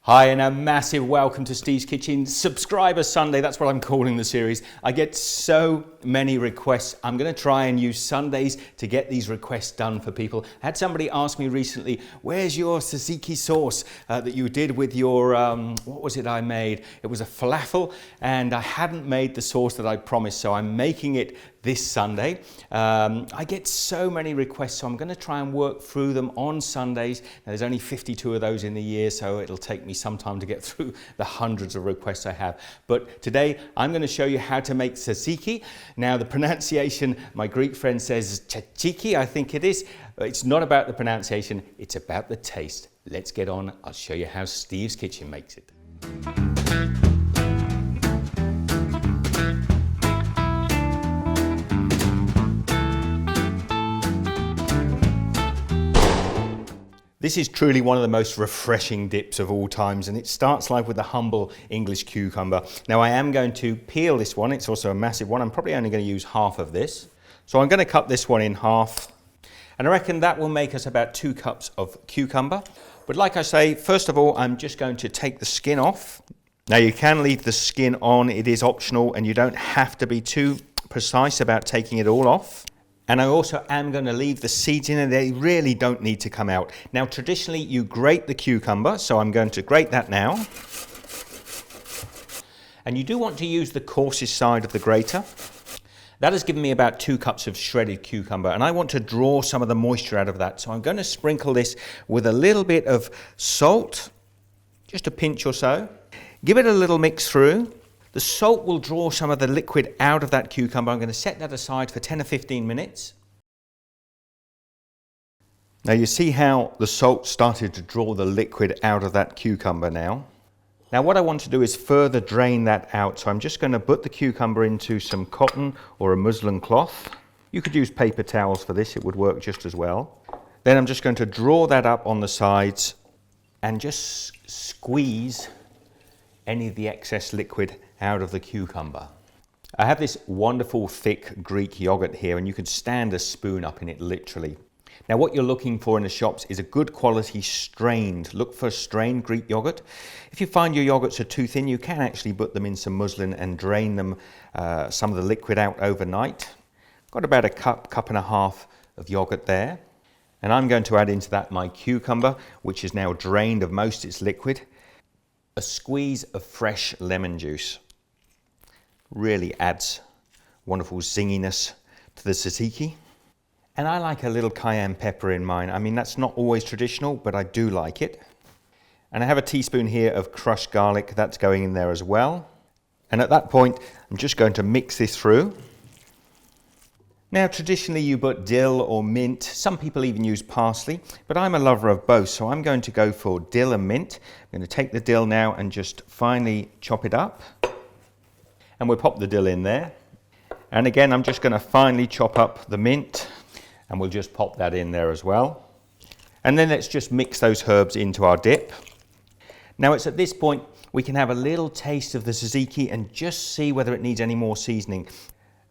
Hi, and a massive welcome to Steve's Kitchen Subscriber Sunday. That's what I'm calling the series. I get so many requests. I'm going to try and use Sundays to get these requests done for people. I had somebody ask me recently, where's your tzatziki sauce that you did with your, what was it I made? It was a falafel, and I hadn't made the sauce that I promised, so I'm making it this Sunday. I get so many requests, so I'm going to try and work through them on Sundays. Now, there's only 52 of those in the year, so it'll take me some time to get through the hundreds of requests I have. But today, I'm going to show you how to make tzatziki. Now, the pronunciation, my Greek friend says Tzatziki, I think it is. It's not about the pronunciation, it's about the taste. Let's get on. I'll show you how Steve's Kitchen makes it. This is truly one of the most refreshing dips of all times, and it starts life with a humble English cucumber. Now I am going to peel this one, it's also a massive one. I'm probably only going to use half of this. So I'm going to cut this one in half, and I reckon that will make us about 2 cups of cucumber. But like I say, first of all, I'm just going to take the skin off. Now you can leave the skin on, it is optional, and you don't have to be too precise about taking it all off. And I also am going to leave the seeds in, and they really don't need to come out. Now, traditionally, you grate the cucumber, so I'm going to grate that now. And you do want to use the coarsest side of the grater. That has given me about 2 cups of shredded cucumber, and I want to draw some of the moisture out of that. So I'm going to sprinkle this with a little bit of salt, just a pinch or so. Give it a little mix through. The salt will draw some of the liquid out of that cucumber. I'm going to set that aside for 10 or 15 minutes. Now you see how the salt started to draw the liquid out of that cucumber now. Now what I want to do is further drain that out. So I'm just going to put the cucumber into some cotton or a muslin cloth. You could use paper towels for this, it would work just as well. Then I'm just going to draw that up on the sides and just squeeze any of the excess liquid out of the cucumber. I have this wonderful thick Greek yogurt here, and you can stand a spoon up in it literally. Now what you're looking for in the shops is a good quality strained. Look for strained Greek yogurt. If you find your yogurts are too thin, you can actually put them in some muslin and drain them, some of the liquid out overnight. Got about a cup and a half of yogurt there. And I'm going to add into that my cucumber, which is now drained of most its liquid. A squeeze of fresh lemon juice. Really adds wonderful zinginess to the tzatziki. And I like a little cayenne pepper in mine. I mean, that's not always traditional, but I do like it. And I have a teaspoon here of crushed garlic. That's going in there as well. And at that point, I'm just going to mix this through. Now, traditionally you put dill or mint. Some people even use parsley, but I'm a lover of both, so I'm going to go for dill and mint. I'm going to take the dill now and just finely chop it up. And we'll pop the dill in there. And again, I'm just going to finely chop up the mint, and we'll just pop that in there as well. And then let's just mix those herbs into our dip. Now it's at this point we can have a little taste of the tzatziki and just see whether it needs any more seasoning.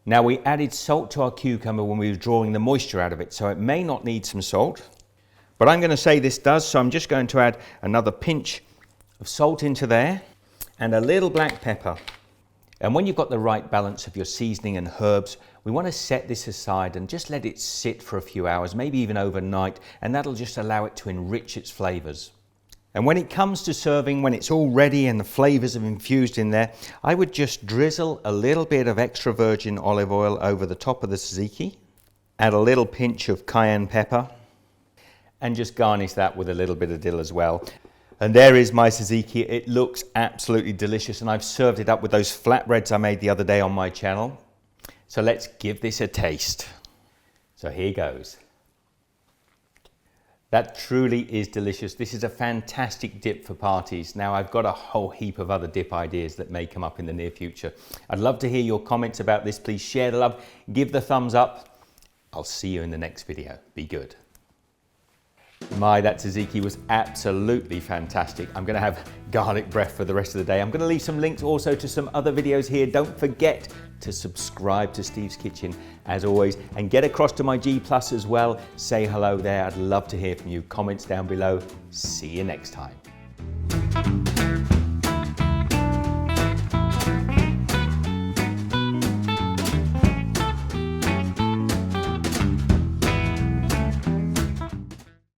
Now we added salt to our cucumber when we were drawing the moisture out of it, so it may not need some salt. But I'm going to say this does, so I'm just going to add another pinch of salt into there and a little black pepper. And when you've got the right balance of your seasoning and herbs, we want to set this aside and just let it sit for a few hours, maybe even overnight, and that'll just allow it to enrich its flavors. And when it comes to serving, when it's all ready and the flavors have infused in there, I would just drizzle a little bit of extra virgin olive oil over the top of the tzatziki, add a little pinch of cayenne pepper, and just garnish that with a little bit of dill as well. And there is my tzatziki. It looks absolutely delicious, and I've served it up with those flatbreads I made the other day on my channel. So let's give this a taste. So here goes. That truly is delicious. This is a fantastic dip for parties. Now I've got a whole heap of other dip ideas that may come up in the near future. I'd love to hear your comments about this. Please share the love, give the thumbs up. I'll see you in the next video. Be good. That tzatziki was absolutely fantastic. I'm going to have garlic breath for the rest of the day. I'm going to leave some links also to some other videos here. Don't forget to subscribe to Steve's Kitchen as always, and get across to my G+ as well. Say hello there. I'd love to hear from you. Comments down below. See you next time.